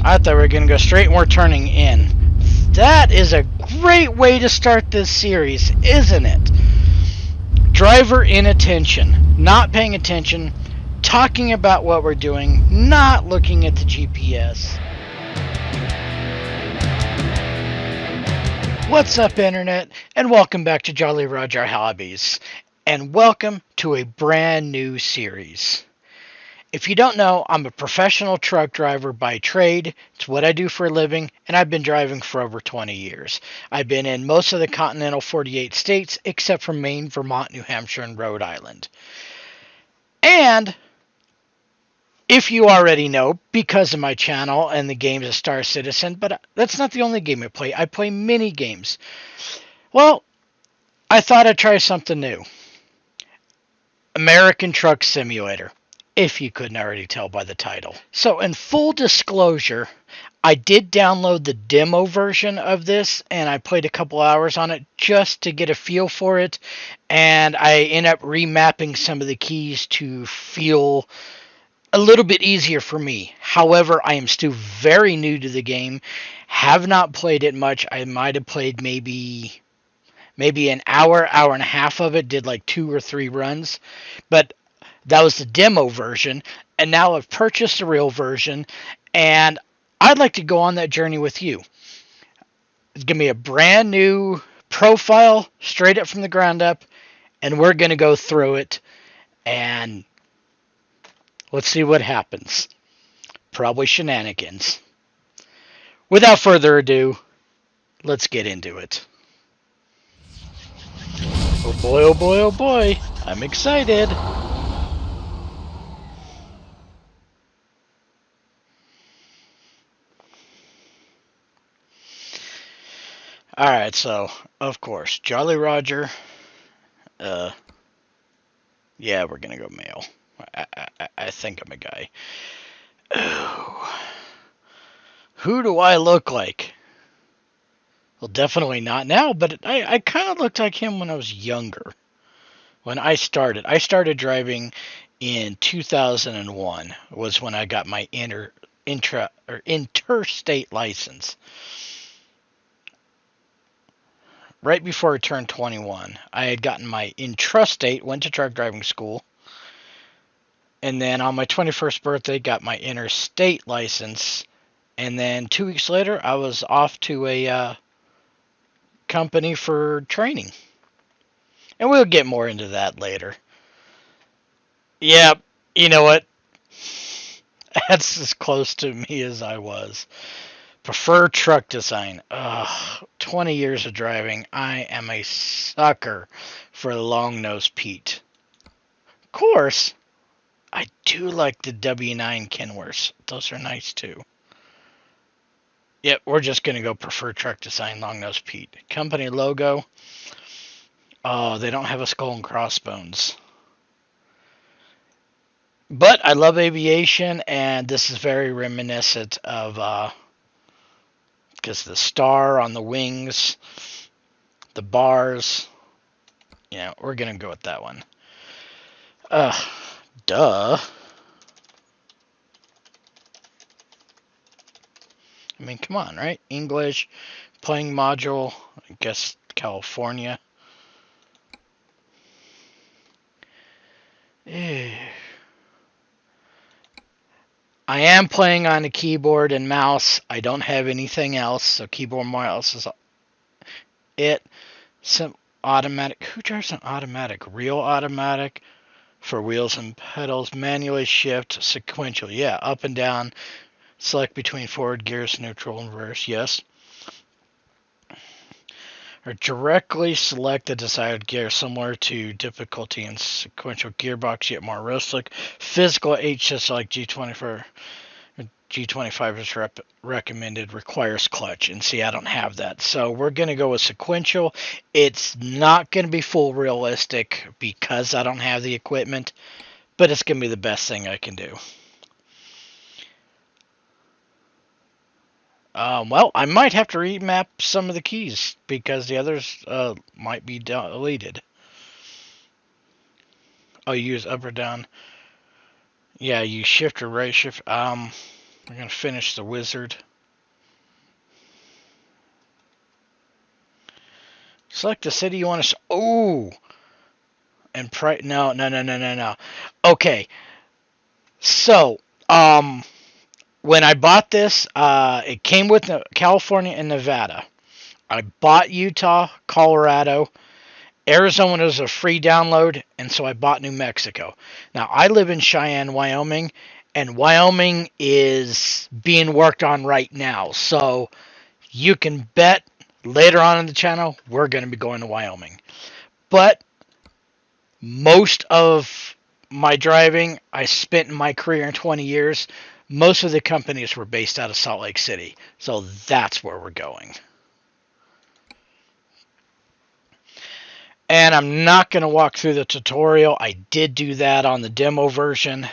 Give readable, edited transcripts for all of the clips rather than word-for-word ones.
I thought we were going to go straight and we're turning in. That is a great way to start this series, isn't it? Driver inattention, not paying attention, talking about what we're doing, not looking at the GPS. What's up, Internet, and welcome back to Jollyroger Hobbies, and welcome to a brand new series. If you don't know, I'm a professional truck driver by trade. It's what I do for a living, and I've been driving for over 20 years. I've been in most of the continental 48 states, except for Maine, Vermont, New Hampshire, and Rhode Island. And if you already know, because of my channel and the games of Star Citizen, but that's not the only game I play. I play mini games. Well, I thought I'd try something new. American Truck Simulator, if you couldn't already tell by the title. So, in full disclosure, I did download the demo version of this, and I played a couple hours on it just to get a feel for it, and I ended up remapping some of the keys to feel a little bit easier for me. However, I am still very new to the game, have not played it much. I might have played maybe an hour and a half of it, did like 2 or 3 runs, but that was the demo version, and now I've purchased the real version, and I'd like to go on that journey with you. It's going to be a brand new profile, straight up from the ground up, and we're going to go through it, and let's see what happens. Probably shenanigans. Without further ado, let's get into it. Oh boy, oh boy, oh boy. I'm excited. Alright, so, of course, Jollyroger. Yeah, we're gonna go male. I think I'm a guy. Oh. Who do I look like? Well, definitely not now, but I kind of looked like him when I was younger. When I started driving in 2001 was when I got my interstate license. Right before I turned 21, I had gotten my intrastate, went to truck driving school, and then on my 21st birthday got my interstate license, and then 2 weeks later I was off to a company for training. And we'll get more into that later. Yeah, you know what? That's as close to me as I was. Prefer truck design. Ugh, 20 years of driving. I am a sucker for long-nosed Pete. Of course, I do like the W9 Kenworths. Those are nice too. Yep, we're just going to go prefer truck design, long-nosed Pete. Company logo. Oh, they don't have a skull and crossbones. But I love aviation, and this is very reminiscent of, because the star on the wings, the bars. Yeah, we're going to go with that one. Duh. I mean, come on, right? English, playing module, I guess California. I am playing on a keyboard and mouse. I don't have anything else, so keyboard and mouse is it. Some automatic. Who drives an automatic? Real automatic for wheels and pedals. Manually shift. Sequential. Yeah, up and down. Select between forward gears, neutral, and reverse. Yes. Or directly select the desired gear, similar to difficulty in sequential gearbox, yet more realistic. Physical HS like G24, G25 is recommended, requires clutch. And see, I don't have that. So we're going to go with sequential. It's not going to be full realistic because I don't have the equipment, but it's going to be the best thing I can do. Well, I might have to remap some of the keys because the others might be deleted. Oh, you use up or down. Yeah, you shift or right shift. We're going to finish the wizard. Select the city you want to... Oh! And no. Okay. So, when I bought this, it came with California and Nevada. I bought Utah, Colorado. Arizona was a free download, and so I bought New Mexico. Now, I live in Cheyenne, Wyoming, and Wyoming is being worked on right now. So you can bet later on in the channel, we're going to be going to Wyoming. But most of my driving I spent in my career in 20 years, most of the companies were based out of Salt Lake City. So that's where we're going. And I'm not going to walk through the tutorial. I did do that on the demo version.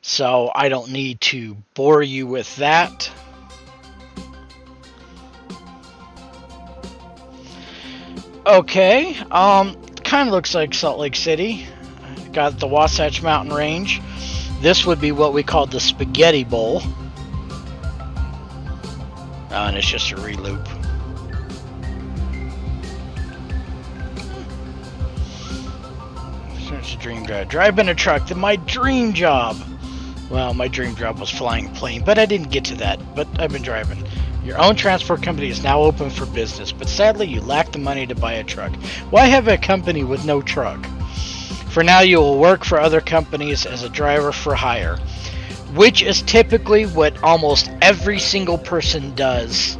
So I don't need to bore you with that. Okay, kind of looks like Salt Lake City. Got the Wasatch Mountain Range. This would be what we call the Spaghetti Bowl. And it's just a re-loop. It's a dream job. Driving a truck, my dream job. Well, my dream job was flying a plane, but I didn't get to that. But I've been driving. Your own transport company is now open for business, but sadly you lack the money to buy a truck. Why have a company with no truck? For now, you will work for other companies as a driver for hire, which is typically what almost every single person does.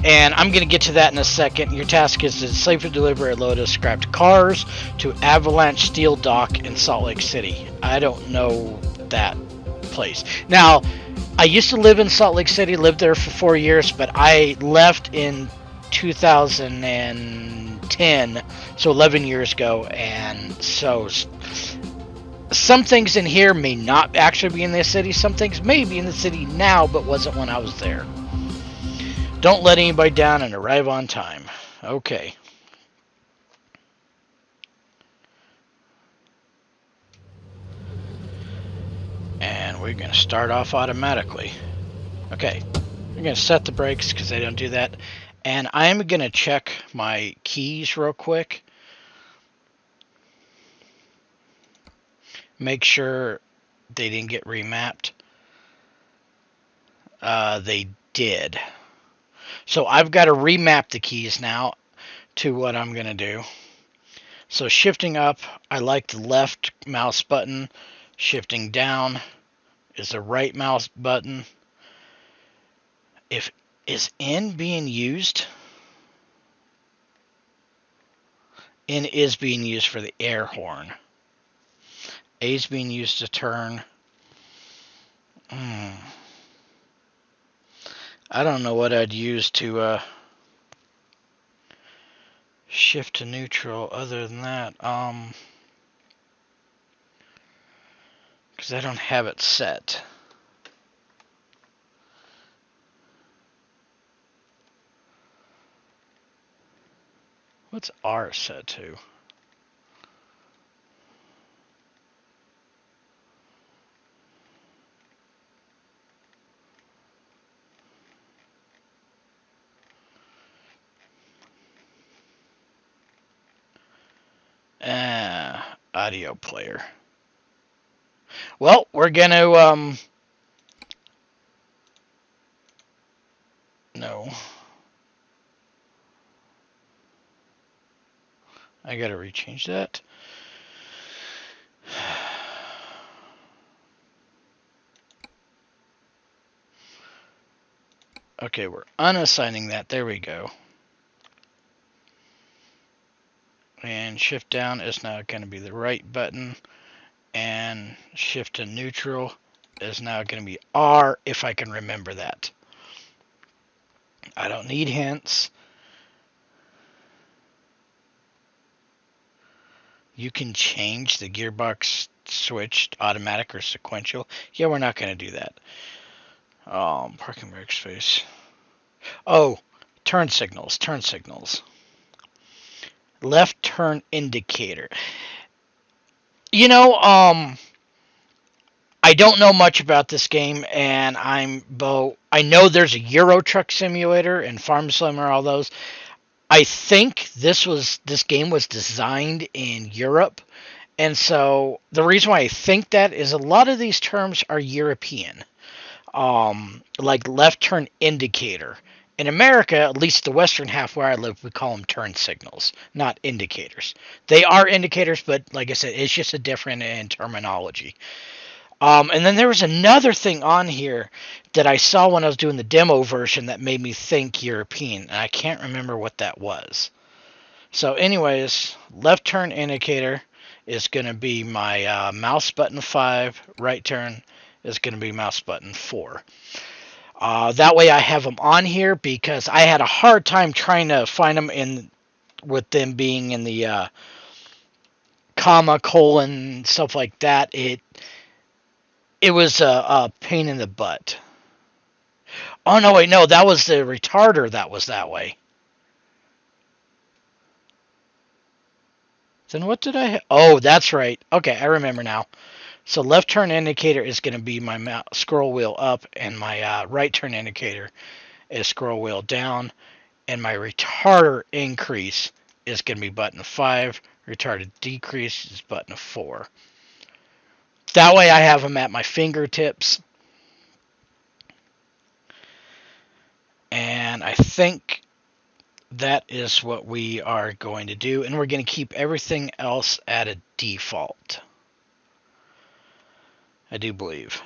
And I'm going to get to that in a second. Your task is to safely deliver a load of scrapped cars to Avalanche Steel Dock in Salt Lake City. I don't know that place. Now, I used to live in Salt Lake City, lived there for 4 years, but I left in 2010, so 11 years ago, and so some things in here may not actually be in the city. Some things may be in the city now, but wasn't when I was there. Don't let anybody down and arrive on time. Okay. And we're going to start off automatically. Okay. We're going to set the brakes because I don't do that. And I'm going to check my keys real quick. Make sure they didn't get remapped. They did. So I've got to remap the keys now to what I'm going to do. So shifting up, I like the left mouse button. Shifting down is the right mouse button. Is N being used? N is being used for the air horn. A is being used to turn. I don't know what I'd use to shift to neutral other than that. Because I don't have it set. What's R set to? Audio player. Well, we're gonna no. I gotta rechange that. Okay, we're unassigning that. There we go. And shift down is now going to be the right button. And shift to neutral is now going to be R, if I can remember that. I don't need hints. You can change the gearbox switch to automatic or sequential. Yeah, we're not going to do that. Parking brake space. Oh, turn signals. Left turn indicator. You know, I I don't know much about this game, and I know there's a Euro Truck Simulator and Farm Simulator, all those. I think this game was designed in Europe, and so the reason why I think that is a lot of these terms are European, like left turn indicator. In America, at least the western half where I live, we call them turn signals, not indicators. They are indicators, but like I said, it's just a different in terminology. And then there was another thing on here that I saw when I was doing the demo version that made me think European, and I can't remember what that was. So anyways, left turn indicator is going to be my mouse button 5, right turn is going to be mouse button 4. That way I have them on here because I had a hard time trying to find them with them being in the comma, colon, stuff like that. It was a pain in the butt. Oh, no, wait, no, that was the retarder that was that way. Then what did I... Oh, that's right. Okay, I remember now. So left turn indicator is going to be my scroll wheel up, and my right turn indicator is scroll wheel down, and my retarder increase is going to be button 5. Retarded decrease is button 4. That way I have them at my fingertips. And I think that is what we are going to do. And we're going to keep everything else at a default. I do believe.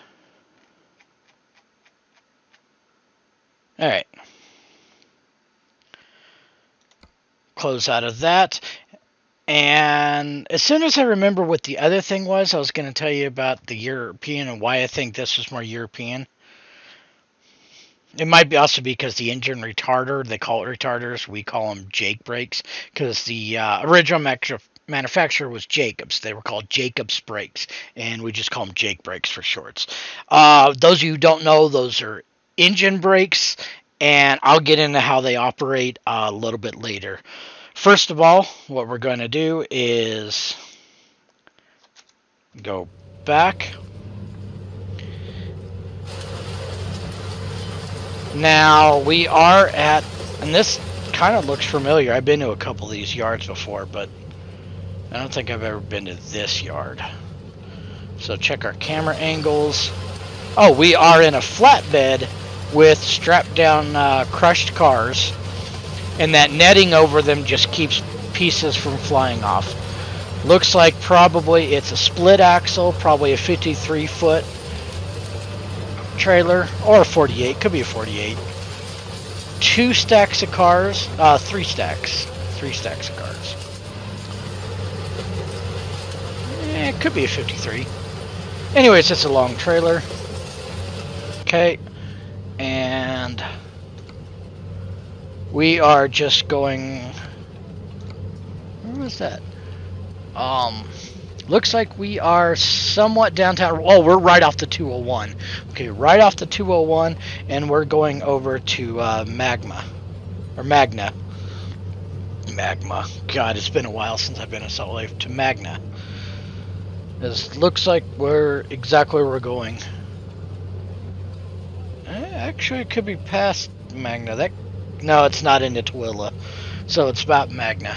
Alright. Close out of that. And as soon as I remember what the other thing was, I was going to tell you about the European and why I think this was more European. It might be also because the engine retarder, they call it retarders, we call them Jake brakes, because the original manufacturer was Jacobs. They were called Jacobs brakes, and we just call them Jake brakes for shorts. Those of you who don't know, those are engine brakes, and I'll get into how they operate a little bit later. First of all, what we're going to do is go back. Now we are at, and this kind of looks familiar. I've been to a couple of these yards before, but I don't think I've ever been to this yard. So check our camera angles. Oh, we are in a flatbed with strapped down crushed cars. And that netting over them just keeps pieces from flying off. Looks like probably it's a split axle, probably a 53-foot trailer, or a 48, could be a 48. 2 stacks of cars, 3 stacks of cars. It could be a 53. Anyways, it's a long trailer. Okay, and we are just going... Where was that? Looks like we are somewhat downtown. Oh, we're right off the 201. Okay, right off the 201, and we're going over to Magna. God, it's been a while since I've been in Salt Lake. To Magna. This looks like we're exactly where we're going. Actually, it could be past Magna. No, it's not into Tooele. So it's about Magna.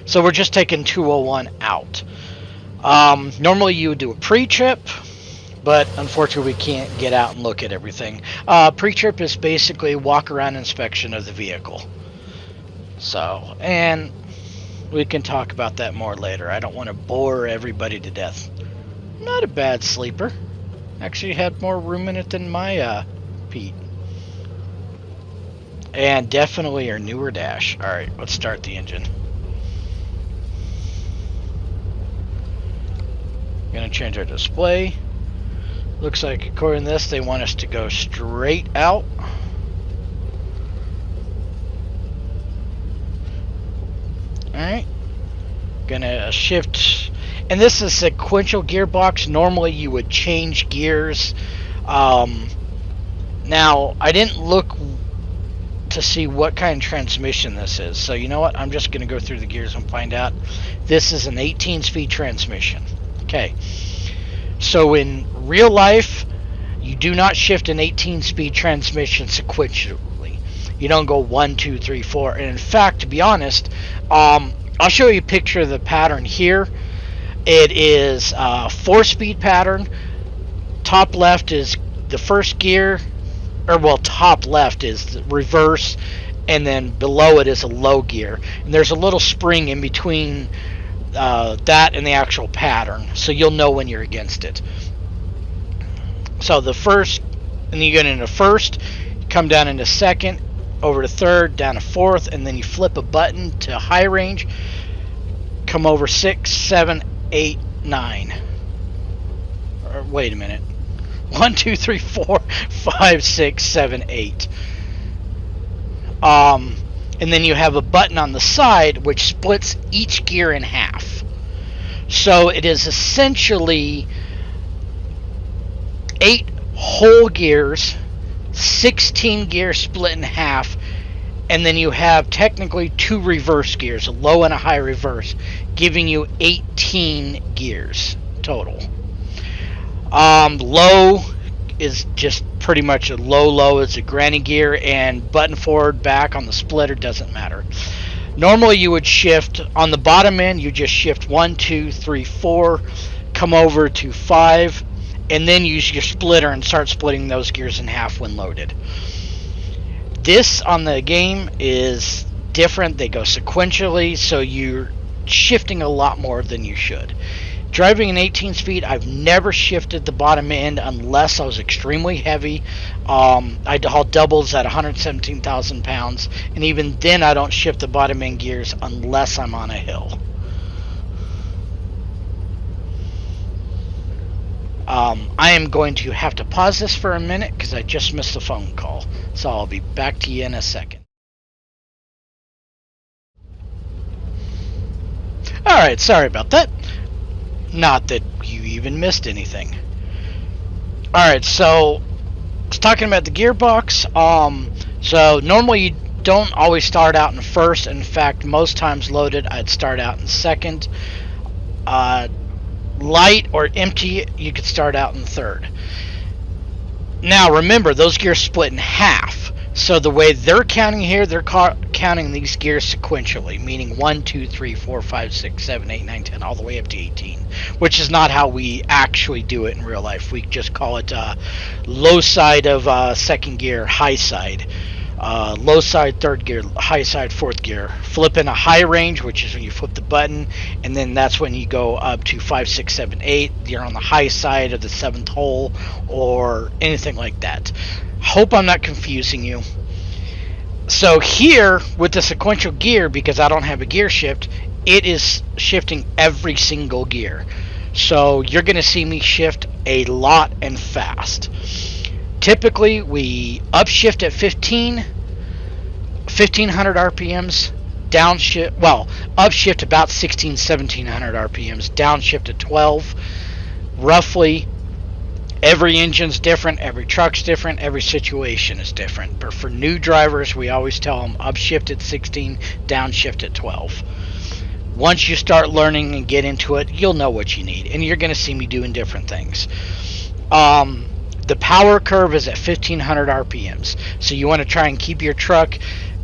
So we're just taking 201 out. Normally you would do a pre-trip, but unfortunately we can't get out and look at everything. Pre-trip is basically a walk-around inspection of the vehicle. So, and we can talk about that more later. I don't want to bore everybody to death. Not a bad sleeper. Actually had more room in it than my Pete. And definitely our newer dash. Alright, let's start the engine. Gonna change our display. Looks like according to this they want us to go straight out. Alright. Gonna shift, and this is sequential gearbox. Normally you would change gears. Now I didn't look to see what kind of transmission this is, so you know what, I'm just gonna go through the gears and find out. This is an 18-speed transmission. Okay, So in real life, you do not shift an 18-speed transmission sequentially. You don't go 1, 2, 3, 4. And in fact, to be honest, I'll show you a picture of the pattern here. It is a 4-speed pattern. Top left is the first gear, or well, top left is the reverse, and then below it is a low gear. And there's a little spring in between that and the actual pattern, so you'll know when you're against it. So the first, and you get into first, come down into second, over to third, down to fourth, and then you flip a button to high range, come over 6, 7, 8, 9. Or wait a minute. 1, 2, 3, 4, 5, 6, 7, 8. And then you have a button on the side which splits each gear in half. So it is essentially 8 whole gears, 16 gears split in half, and then you have technically 2 reverse gears, a low and a high reverse, giving you 18 gears total. Low is just pretty much a low is a granny gear, and button forward back on the splitter doesn't matter. Normally you would shift on the bottom end, you just shift 1, 2, 3, 4, come over to 5, and then use your splitter and start splitting those gears in half when loaded. This on the game is different. They go sequentially, so you're shifting a lot more than you should. Driving an 18 speed, I've never shifted the bottom end unless I was extremely heavy. I haul doubles at 117,000 pounds, and even then I don't shift the bottom end gears unless I'm on a hill. I am going to have to pause this for a minute because I just missed a phone call, so I'll be back to you in a second. Alright, sorry about that. Not that you even missed anything. Alright, so I was talking about the gearbox. So normally you don't always start out in first. In fact, most times loaded, I'd start out in second. Light or empty, you could start out in third. Now remember, those gears split in half. So the way they're counting here, they're counting these gears sequentially, meaning 1, 2, 3, 4, 5, 6, 7, 8, 9, 10, all the way up to 18, which is not how we actually do it in real life. We just call it low side of second gear, high side. Low side third gear, high side fourth gear. Flip in a high range, which is when you flip the button, and then that's when you go up to 5, 6, 7, 8. You're on the high side of the 7th hole or anything like that. Hope I'm not confusing you. So here with the sequential gear, because I don't have a gear shift, it is shifting every single gear. So you're going to see me shift a lot and fast. Typically we upshift at 1500 RPMs, downshift, well, upshift about 1700 RPMs, downshift at 12. Roughly, every engine's different, every truck's different, every situation is different. But for new drivers, we always tell them upshift at 16, downshift at 12. Once you start learning and get into it, you'll know what you need, and you're going to see me doing different things. The power curve is at 1500 RPMs, so you want to try and keep your truck,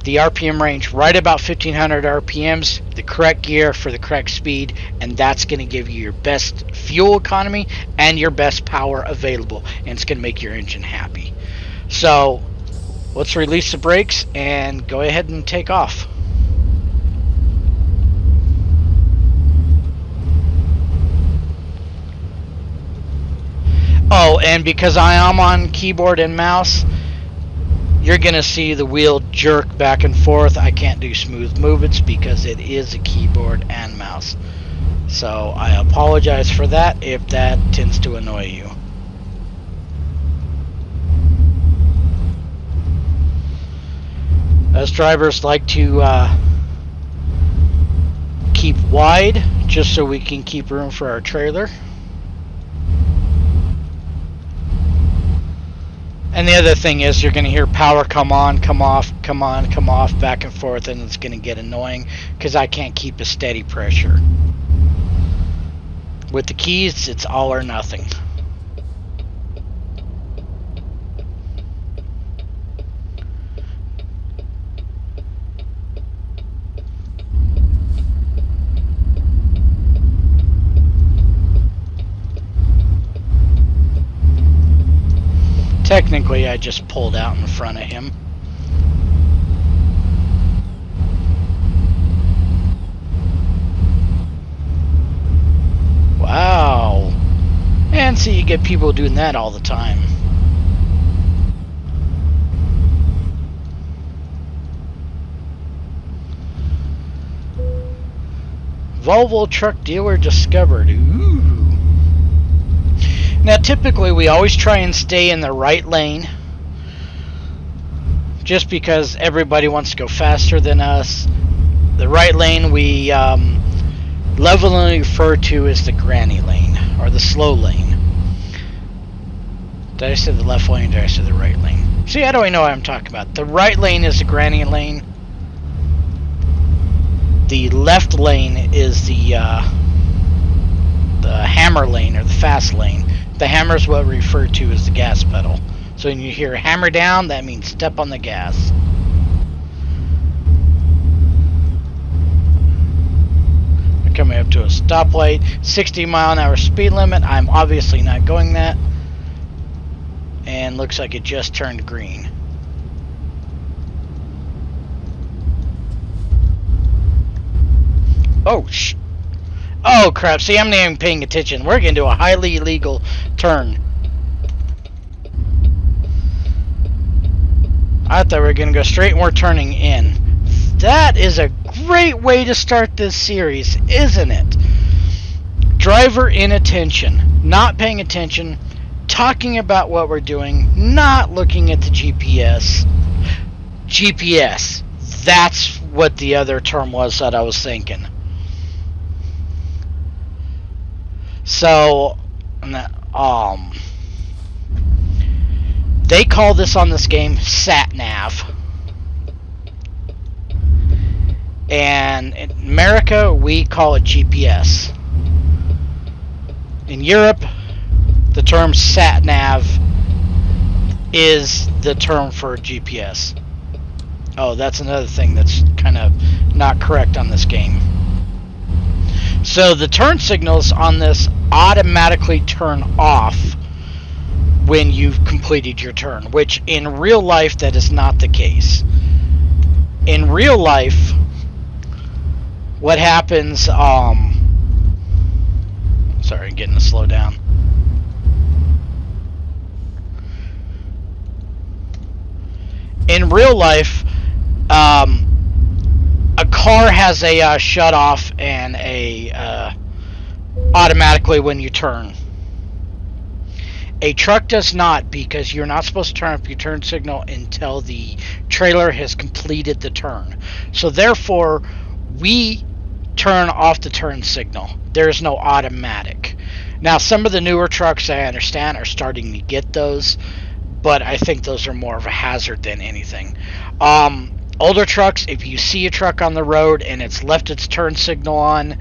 the RPM range, right about 1500 RPMs, the correct gear for the correct speed, and that's going to give you your best fuel economy and your best power available, and it's going to make your engine happy. So let's release the brakes and go ahead and take off. Oh, and because I am on keyboard and mouse, you're going to see the wheel jerk back and forth. I can't do smooth movements because it is a keyboard and mouse. So I apologize for that if that tends to annoy you. Us drivers like to keep wide just so we can keep room for our trailer. And the other thing is you're going to hear power come on, come off, come on, come off, back and forth, and it's going to get annoying because I can't keep a steady pressure. With the keys, it's all or nothing. Technically, I just pulled out in front of him. Wow. And see, you get people doing that all the time. Volvo truck dealer discovered. Ooh. Now, typically, we always try and stay in the right lane, just because everybody wants to go faster than us. The right lane we lovingly refer to as the granny lane, or the slow lane. Did I say the left lane, or did I say the right lane? See, I don't even know what I'm talking about. The right lane is the granny lane. The left lane is the hammer lane, or the fast lane. The hammer is what we refer to as the gas pedal. So when you hear hammer down, that means step on the gas. We're coming up to a stoplight, 60-mile-an-hour speed limit. I'm obviously not going that. And looks like it just turned green. Oh crap, see, I'm not even paying attention. We're going to do a highly illegal turn. I thought we were going to go straight and we're turning in. That is a great way to start this series, isn't it? Driver inattention. Not paying attention. Talking about what we're doing. Not looking at the GPS. GPS. That's what the other term was that I was thinking. So, they call this on this game sat nav. And in America, we call it GPS. In Europe, the term sat nav is the term for GPS. Oh, that's another thing that's kind of not correct on this game. So the turn signals on this automatically turn off when you've completed your turn, which in real life that is not the case. In real life, what happens, sorry, I'm getting to slow down. In real life, a car has a shut off and a automatically when you turn. A truck does not, because you're not supposed to turn up your turn signal until the trailer has completed the turn. So therefore, we turn off the turn signal. There's no automatic. Now, some of the newer trucks, I understand, are starting to get those, but I think those are more of a hazard than anything. Older trucks, if you see a truck on the road and it's left its turn signal on,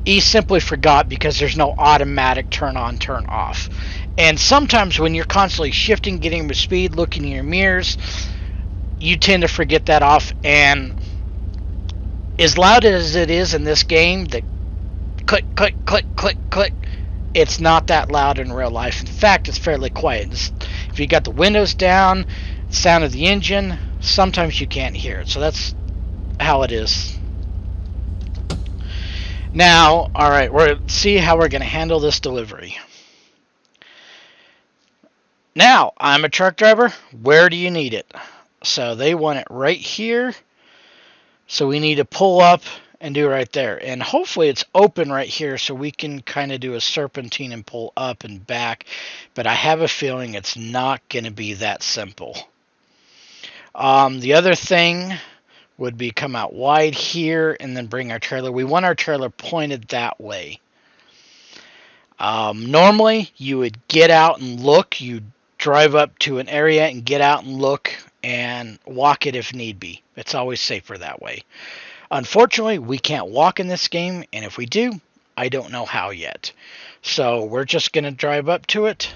he simply forgot, because there's no automatic turn on, turn off. And sometimes when you're constantly shifting, getting with speed, looking in your mirrors, you tend to forget that off. And as loud as it is in this game, the click, click, click, click, click, it's not that loud in real life. In fact, it's fairly quiet. If you got the windows down, sound of the engine, sometimes you can't hear it. So that's how it is. Now, alright, we're see how we're going to handle this delivery. Now, I'm a truck driver. Where do you need it? So they want it right here. So we need to pull up and do right there. And hopefully it's open right here so we can kind of do a serpentine and pull up and back. But I have a feeling it's not going to be that simple. The other thing would be come out wide here and then bring our trailer. We want our trailer pointed that way. Normally, you would get out and look. You drive up to an area and get out and look and walk it if need be. It's always safer that way. Unfortunately, we can't walk in this game, and if we do, I don't know how yet. So we're just going to drive up to it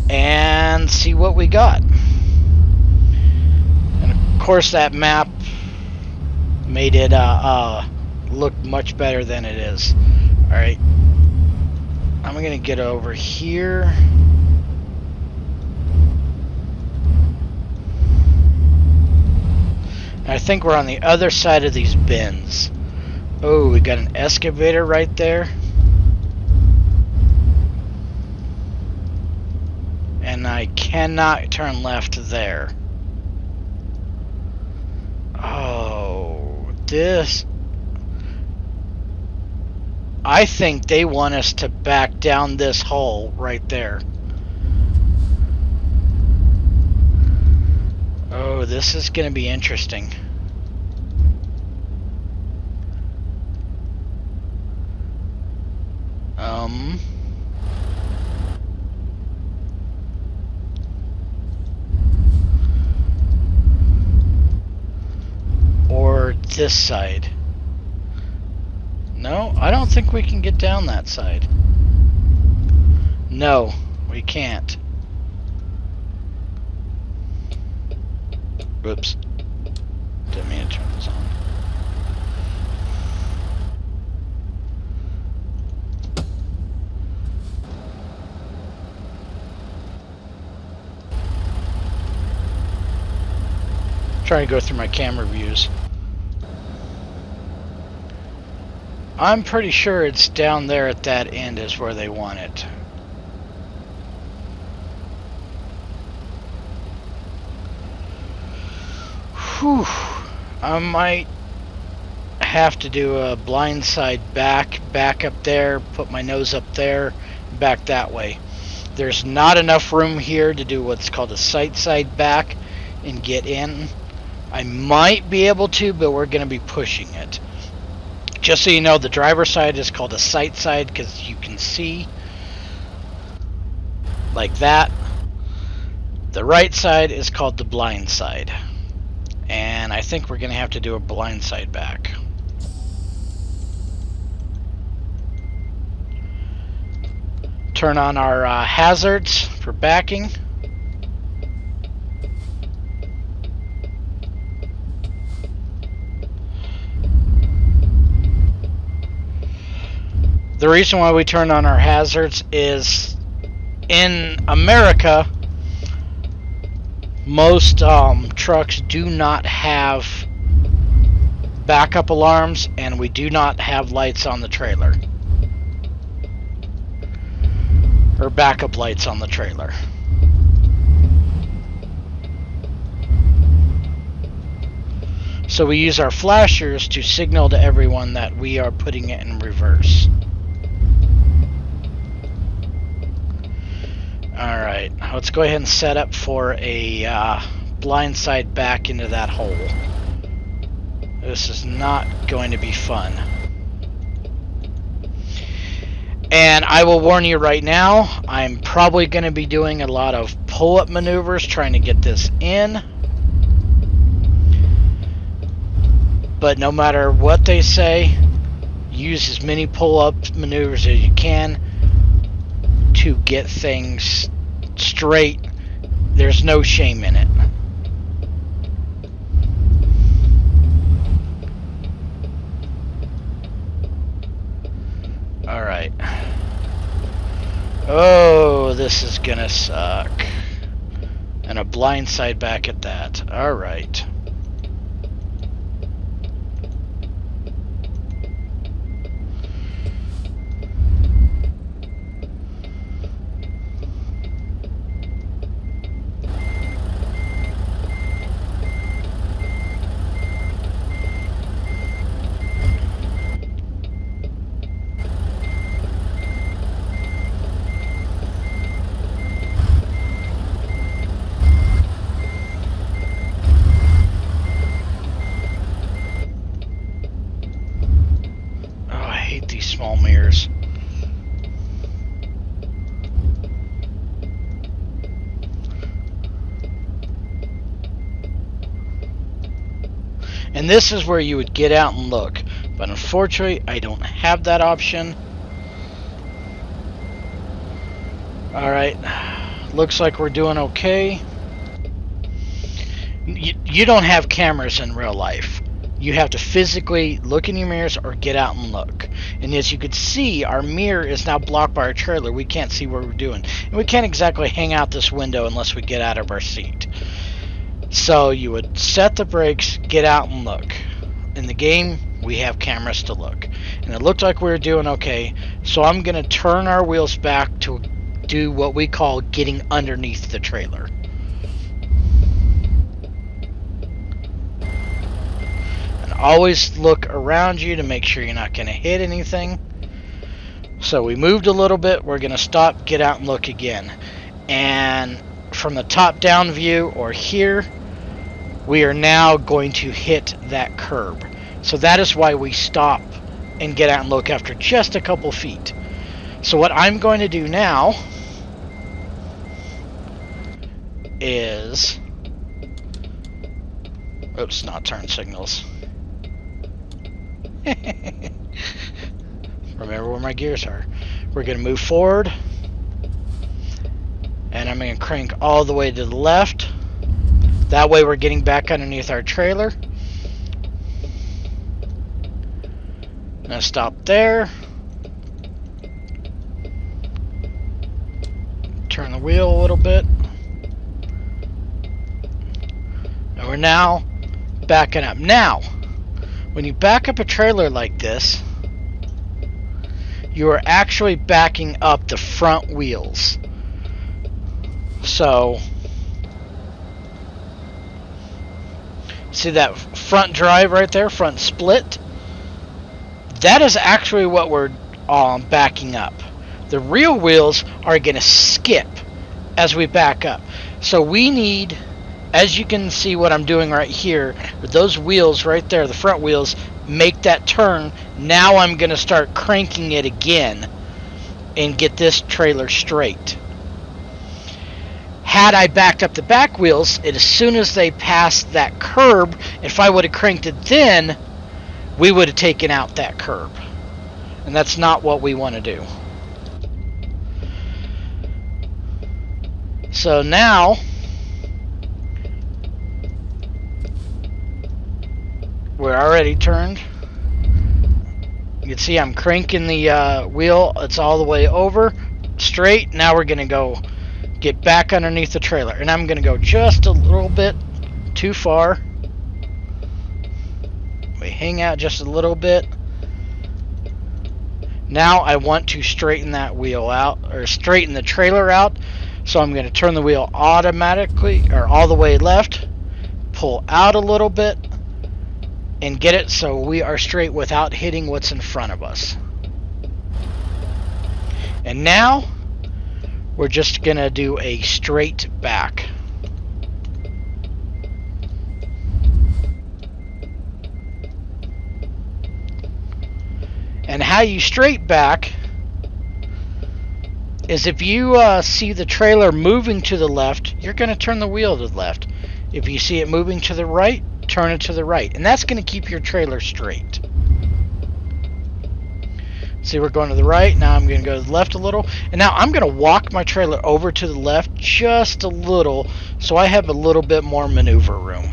and see what we got. And of course that map made it look much better than it is. Alright. I'm going to get over here. I think we're on the other side of these bins. Oh, we got an excavator right there. And I cannot turn left there. Oh, this... I think they want us to back down this hole right there. Oh, this is going to be interesting. Or this side. No, I don't think we can get down that side. No, we can't. Whoops. Didn't mean to turn this on. Trying to go through my camera views. I'm pretty sure it's down there at that end is where they want it. Whew. I might have to do a blindside back up there, put my nose up there, back that way. There's not enough room here to do what's called a sight side back and get in. I might be able to, but we're going to be pushing it. Just so you know, the driver's side is called a sight side because you can see like that. The right side is called the blind side. And I think we're going to have to do a blind side back. Turn on our hazards for backing. The reason why we turn on our hazards is in America, most trucks do not have backup alarms, and we do not have lights on the trailer. Or backup lights on the trailer. So we use our flashers to signal to everyone that we are putting it in reverse. Alright, let's go ahead and set up for a blindside back into that hole. This is not going to be fun. And I will warn you right now, I'm probably going to be doing a lot of pull-up maneuvers trying to get this in. But no matter what they say, use as many pull-up maneuvers as you can to get things straight. There's no shame in it. Alright. Oh, this is gonna suck. And a blindside back at that. Alright. Small mirrors. And this is where you would get out and look. But unfortunately, I don't have that option. Alright, looks like we're doing okay. You don't have cameras in real life. You have to physically look in your mirrors or get out and look. And as you can see, our mirror is now blocked by our trailer. We can't see what we're doing. And we can't exactly hang out this window unless we get out of our seat. So you would set the brakes, get out and look. In the game, we have cameras to look. And it looked like we were doing okay. So I'm going to turn our wheels back to do what we call getting underneath the trailer. Always look around you to make sure you're not going to hit anything. So we moved a little bit. We're going to stop, get out, and look again. And from the top-down view, or here, we are now going to hit that curb. So that is why we stop and get out and look after just a couple feet. So what I'm going to do now is... Oops, not turn signals. Remember where my gears are. We're going to move forward, and I'm going to crank all the way to the left. That way we're getting back underneath our trailer. I'm going to stop there. Turn the wheel a little bit. And we're now backing up. Now, when you back up a trailer like this, you are actually backing up the front wheels. So, see that front drive right there, front split? That is actually what we're backing up. The rear wheels are going to skip as we back up. So we need... As you can see what I'm doing right here, with those wheels right there, the front wheels, make that turn. Now I'm going to start cranking it again and get this trailer straight. Had I backed up the back wheels, and as soon as they passed that curb, if I would have cranked it then, we would have taken out that curb. And that's not what we want to do. So now... we're already turned. You can see I'm cranking the wheel. It's all the way over, straight. Now we're going to go get back underneath the trailer. And I'm going to go just a little bit too far. We hang out just a little bit. Now I want to straighten that wheel out, or straighten the trailer out. So I'm going to turn the wheel automatically, or all the way left. Pull out a little bit. And get it so we are straight without hitting what's in front of us. And now we're just going to do a straight back. And how you straight back is if you see the trailer moving to the left, you're going to turn the wheel to the left. If you see it moving to the right, turn it to the right. And that's going to keep your trailer straight. See, we're going to the right. Now I'm going to go to the left a little. And now I'm going to walk my trailer over to the left just a little so I have a little bit more maneuver room.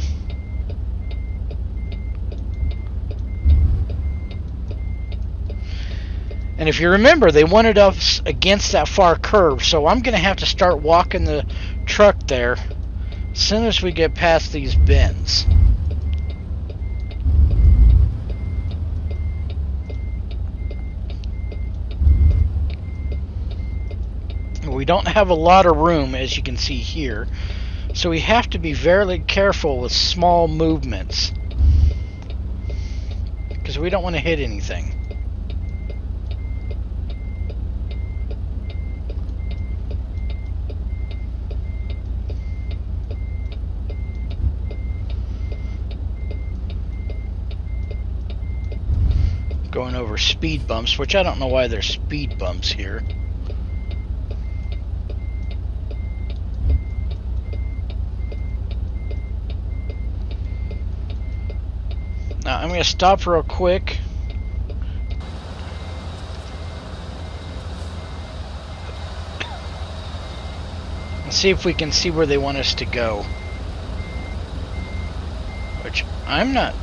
And if you remember, they wanted us against that far curve. So I'm going to have to start walking the truck there as soon as we get past these bends. We don't have a lot of room, as you can see here, so we have to be very careful with small movements because we don't want to hit anything. Going over speed bumps, which I don't know why there's speed bumps here. Now I'm going to stop real quick Let's see if we can see where they want us to go. Which I'm not.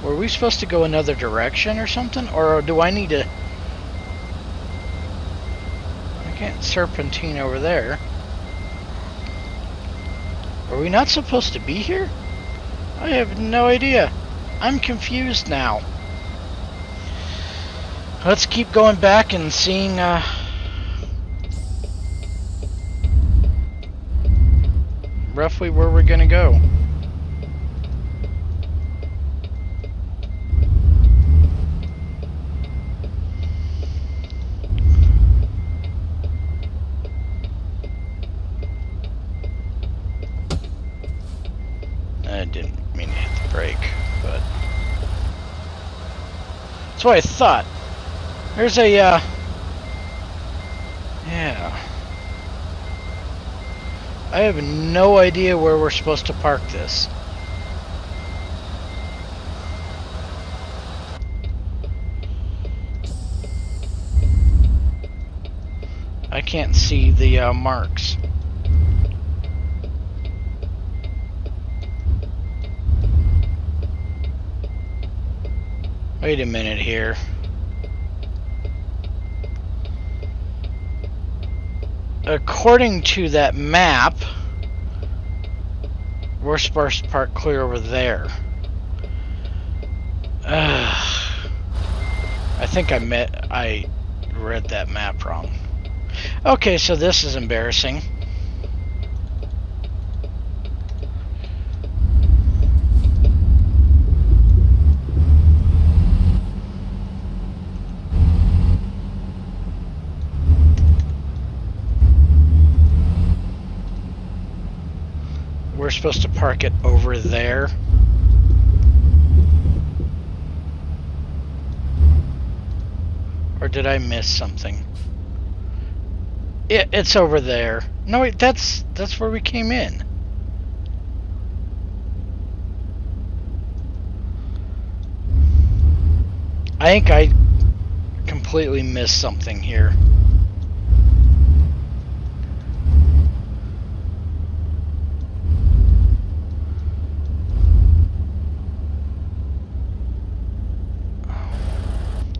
Were we supposed to go another direction or something? Or do I need to... I can't serpentine over there. Are we not supposed to be here? I have no idea. I'm confused now. Let's keep going back and seeing roughly where we're gonna go. I didn't mean to hit the brake, but that's what I thought. There's a yeah. I have no idea where we're supposed to park this. I can't see the marks. Wait a minute here. According to that map, we're supposed to park clear over there. I think I read that map wrong. Okay, so this is embarrassing. We're supposed to park it over there. Or did I miss something? It's over there. No, wait, that's where we came in. I think I completely missed something here.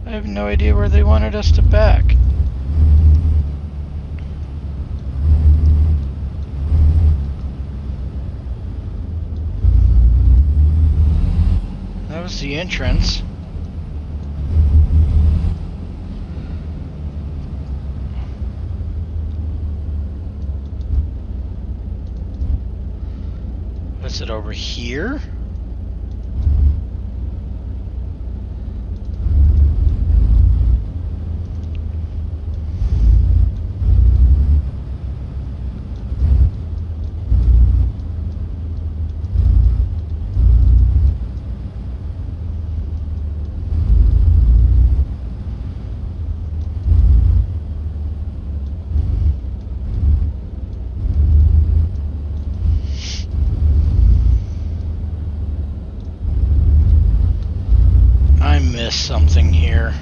I have no idea where they wanted us to back. That was the entrance. Was it over here? Something here.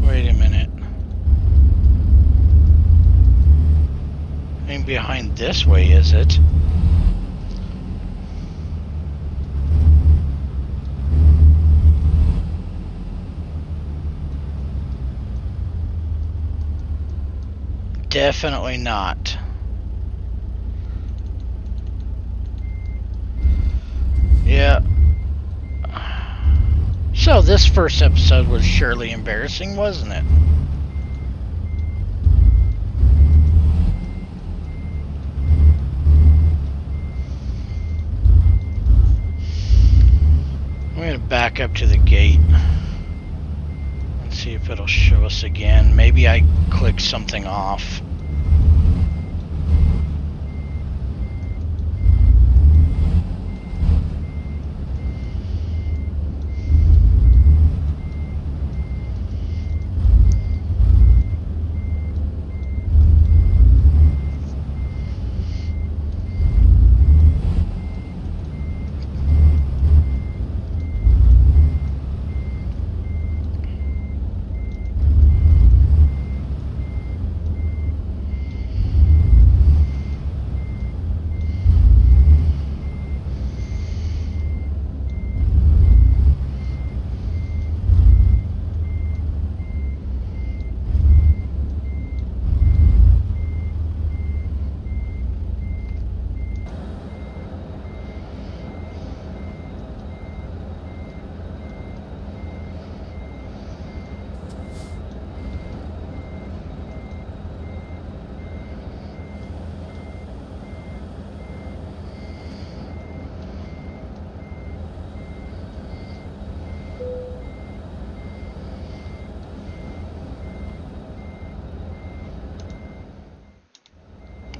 Wait a minute. Ain't behind this way, is it? Definitely not. Yeah. So this first episode was surely embarrassing, wasn't it? I'm going to back up to the gate. Let's see if it'll show us again. Maybe I clicked something off.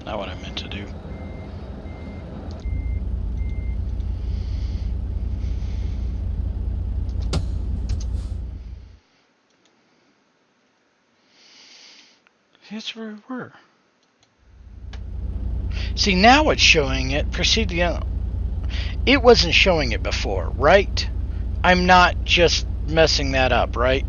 Not what I meant to do. That's where we were. See, now it's showing it. Proceed to the... It wasn't showing it before, right? I'm not just messing that up, right?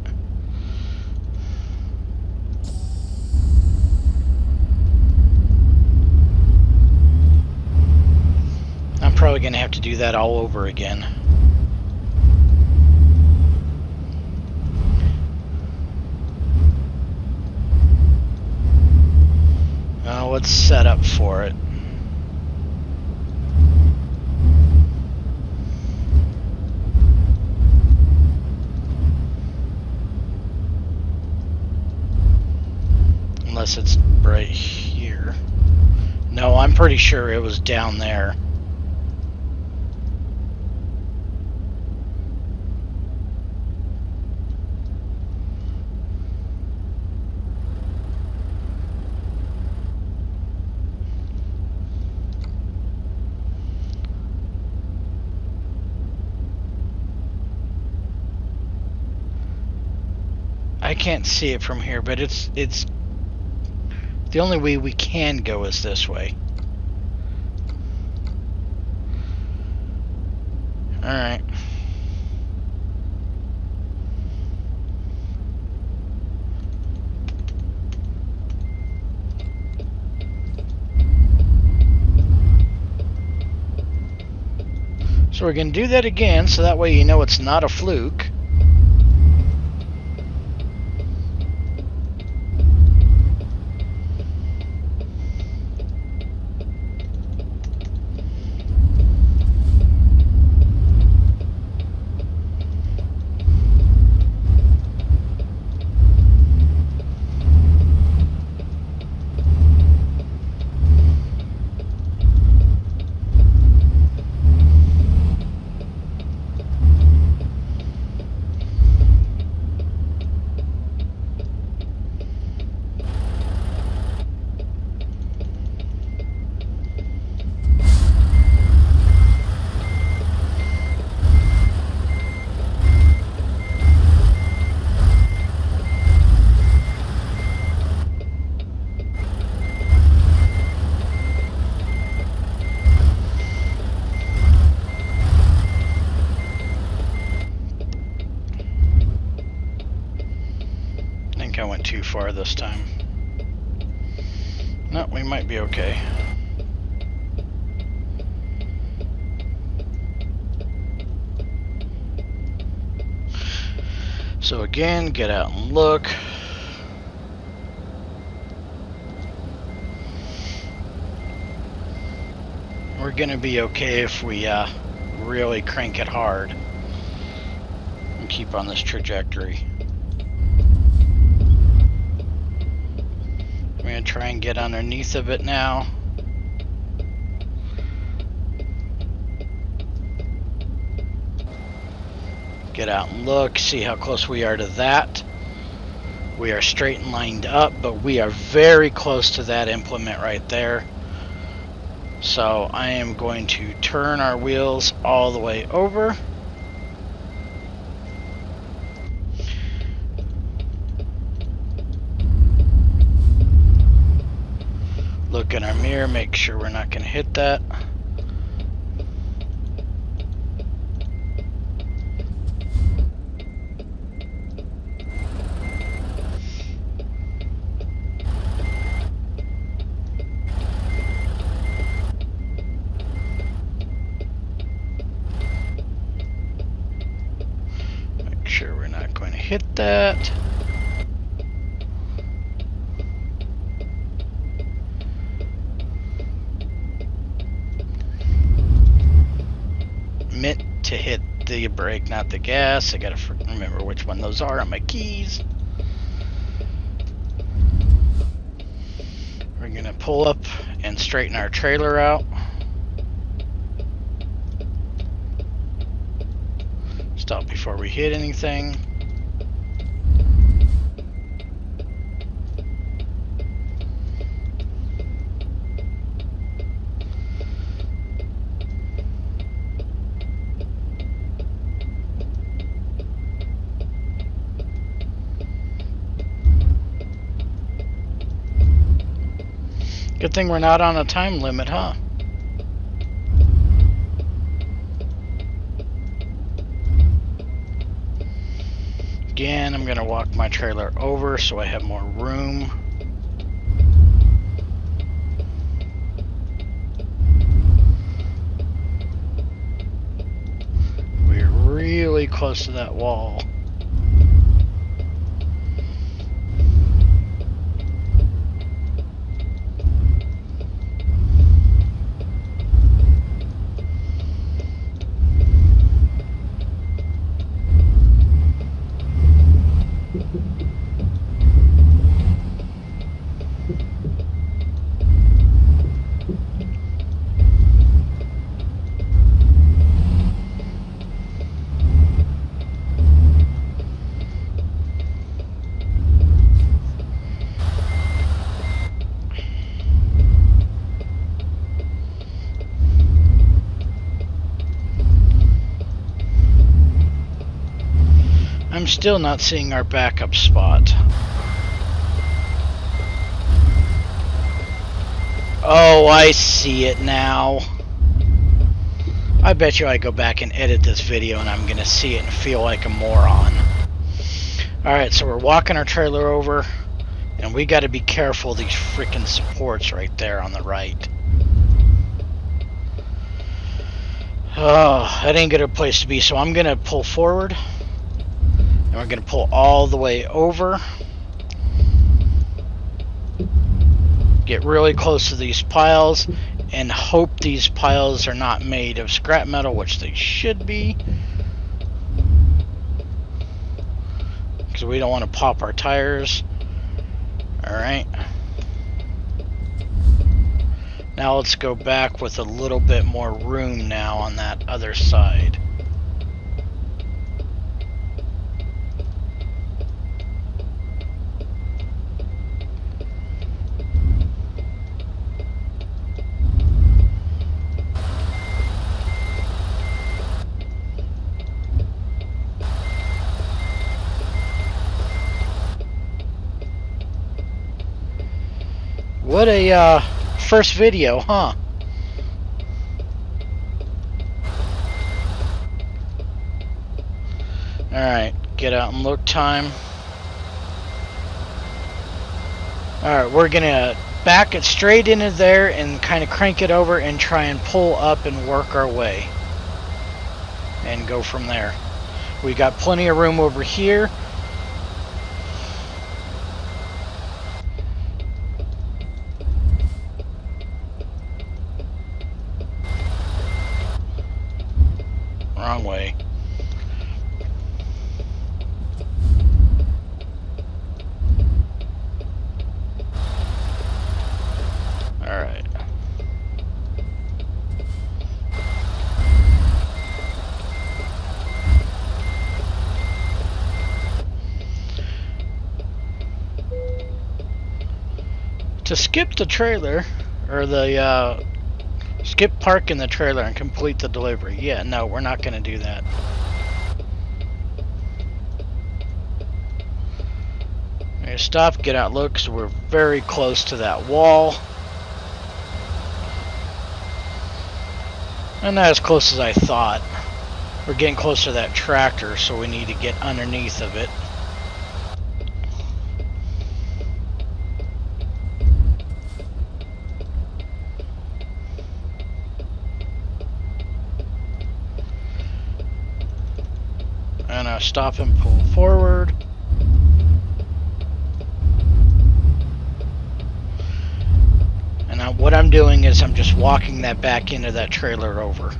I'm probably going to have to do that all over again. Let's set up for it. Unless it's right here. No, I'm pretty sure it was down there. I can't see it from here, but it's the only way we can go is this way. Alright. So we're going to do that again, so that way you know it's not a fluke. I went too far this time. No, we might be okay. So again, get out and look. We're gonna be okay if we really crank it hard and keep on this trajectory. I'm going to try and get underneath of it now. Get out and look, see how close we are to that. We are straight and lined up, but we are very close to that implement right there. So I am going to turn our wheels all the way over. Look in our mirror, make sure we're not going to hit that. Make sure we're not going to hit that. Meant to hit the brake, not the gas. I gotta remember which one those are on my keys. We're gonna pull up and straighten our trailer out. Stop before we hit anything. Good thing we're not on a time limit, huh? Again, I'm gonna walk my trailer over so I have more room. We're really close to that wall. I'm still not seeing our backup spot. Oh, I see it now. I bet you I go back and edit this video and I'm gonna see it and feel like a moron. Alright, so we're walking our trailer over, and we gotta be careful of these freaking supports right there on the right. Oh, that ain't a good place to be, so I'm gonna pull forward. And we're going to pull all the way over. Get really close to these piles and hope these piles are not made of scrap metal, which they should be. Because we don't want to pop our tires. Alright. Now let's go back with a little bit more room now on that other side. What a first video, huh? Alright, get out and look time. Alright, we're gonna back it straight into there and kind of crank it over and try and pull up and work our way. And go from there. We got plenty of room over here. Wrong way. Alright. To skip the trailer, or the skip parking the trailer and complete the delivery. Yeah, no, we're not going to do that. We're going to stop, get out, look, so we're very close to that wall. And not as close as I thought. We're getting close to that tractor, so we need to get underneath of it. And I'll stop and pull forward. And now what I'm doing is I'm just walking that back into that trailer over.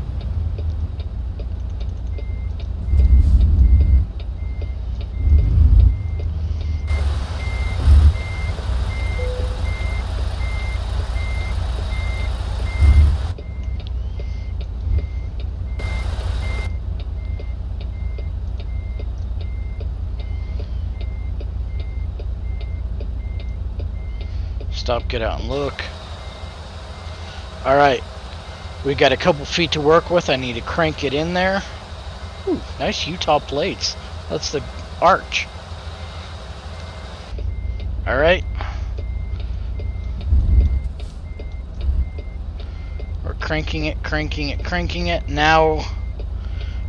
Stop, get out and look. Alright, we got a couple feet to work with. I need to crank it in there. Ooh, nice Utah plates. That's the arch. Alright. cranking it, cranking it, cranking it. Now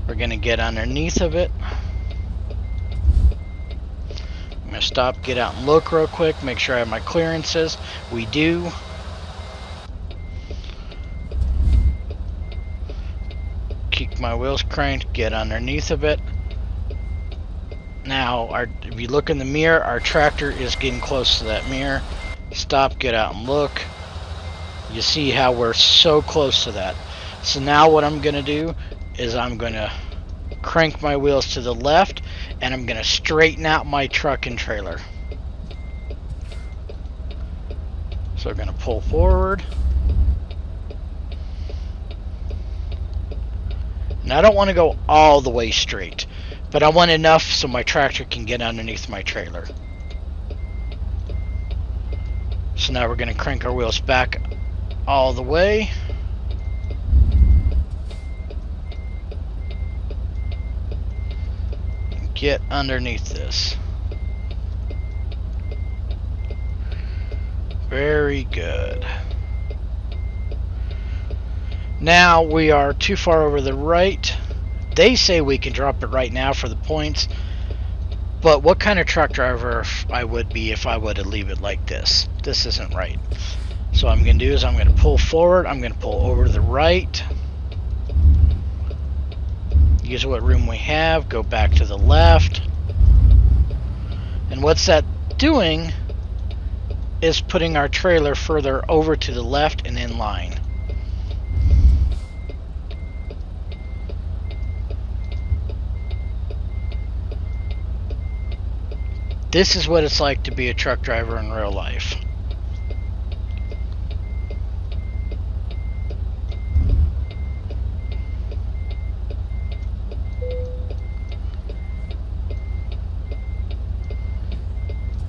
we're going to get underneath of it. I'm going to stop, get out and look real quick, make sure I have my clearances. We do. Keep my wheels cranked, get underneath of it. Now, if you look in the mirror, our tractor is getting close to that mirror. Stop, get out and look. You see how we're so close to that. So now what I'm going to do is I'm going to crank my wheels to the left, and I'm going to straighten out my truck and trailer. So we're going to pull forward. Now I don't want to go all the way straight, but I want enough so my tractor can get underneath my trailer. So now we're going to crank our wheels back all the way. Get underneath this. Very good. Now we are too far over the right. They say we can drop it right now for the points, but what kind of truck driver I would be if I would to leave it like this? This isn't right. So what I'm going to do is I'm going to pull forward, I'm going to pull over to the right, use what room we have, go back to the left, and what's that doing is putting our trailer further over to the left and in line. This is what it's like to be a truck driver in real life.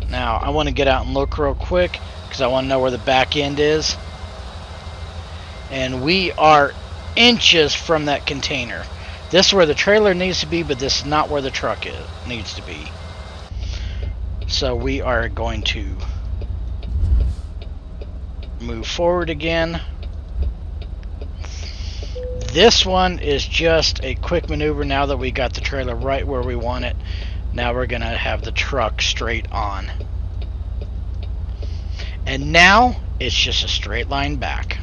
Now I want to get out and look real quick because I want to know where the back end is. And we are inches from that container. This is where the trailer needs to be, but this is not where the truck needs to be. So we are going to move forward again. This one is just a quick maneuver now that we got the trailer right where we want it. Now we're going to have the truck straight on. And now it's just a straight line back.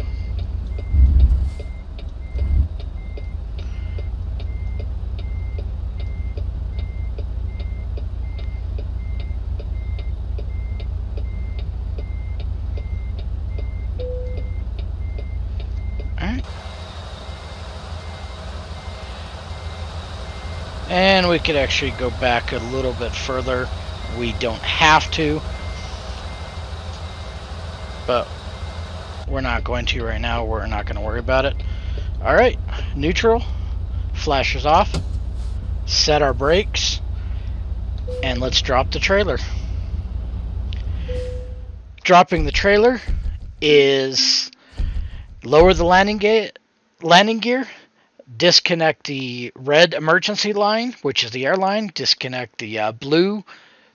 And we could actually go back a little bit further. We don't have to, but we're not going to right now. We're not going to worry about it. Alright, neutral, flashes off, set our brakes, and let's drop the trailer. Dropping the trailer is lower the landing gear, disconnect the red emergency line, which is the air line, disconnect the blue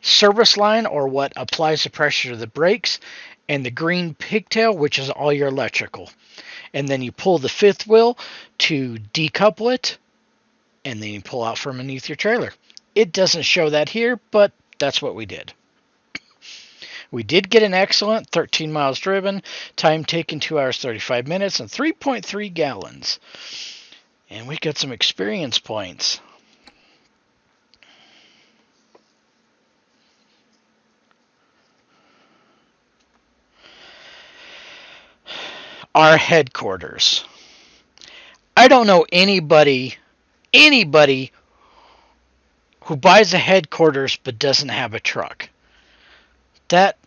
service line, or what applies the pressure to the brakes, and the green pigtail, which is all your electrical. And then you pull the fifth wheel to decouple it, and then you pull out from underneath your trailer. It doesn't show that here, but that's what we did. We did get an excellent 13 miles driven, time taken 2 hours 35 minutes, and 3.3 gallons. And we got some experience points. Our headquarters. I don't know anybody who buys a headquarters but doesn't have a truck. That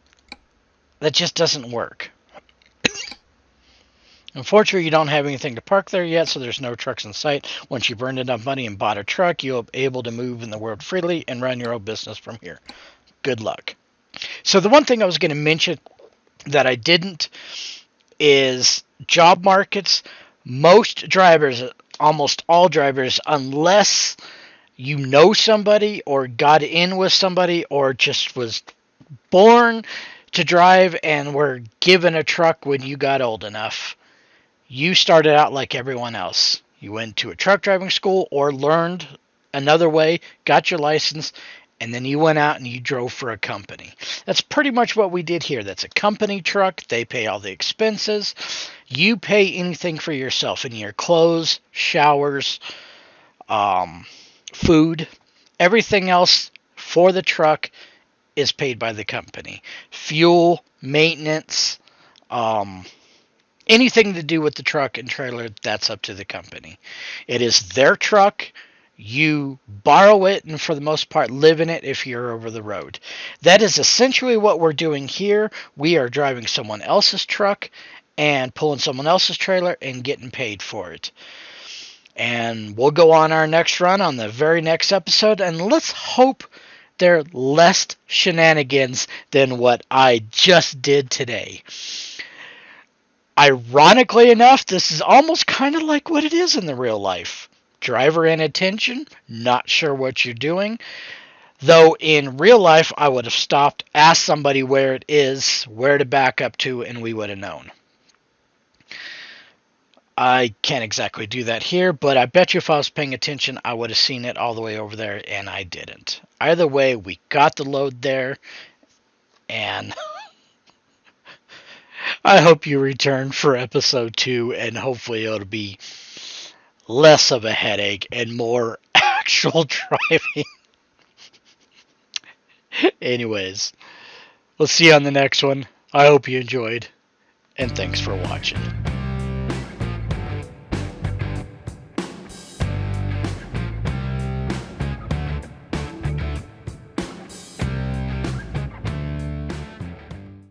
just doesn't work. Unfortunately, you don't have anything to park there yet, so there's no trucks in sight. Once you've earned enough money and bought a truck, you'll be able to move in the world freely and run your own business from here. Good luck. So the one thing I was going to mention that I didn't is job markets. Most drivers, almost all drivers, unless you know somebody or got in with somebody or just was born to drive and were given a truck when you got old enough, You started out like everyone else. You went to a truck driving school or learned another way, got your license, and then you went out and you drove for a company. That's pretty much what we did here. That's a company truck. They pay all the expenses. You pay anything for yourself, in your clothes, showers, food, everything else for the truck is paid by the company. Fuel, maintenance, anything to do with the truck and trailer, that's up to the company. It is their truck. You borrow it and for the most part live in it if you're over the road. That is essentially what we're doing here. We are driving someone else's truck and pulling someone else's trailer and getting paid for it. And we'll go on our next run on the very next episode, and let's hope they're less shenanigans than what I just did today. Ironically enough, this is almost kind of like what it is in the real life. Driver inattention, not sure what you're doing. Though in real life, I would have stopped, asked somebody where it is, where to back up to, and we would have known. I can't exactly do that here, but I bet you if I was paying attention, I would have seen it all the way over there, and I didn't. Either way, we got the load there, and I hope you return for episode 2, and hopefully it'll be less of a headache and more actual driving. Anyways, we'll see you on the next one. I hope you enjoyed, and thanks for watching.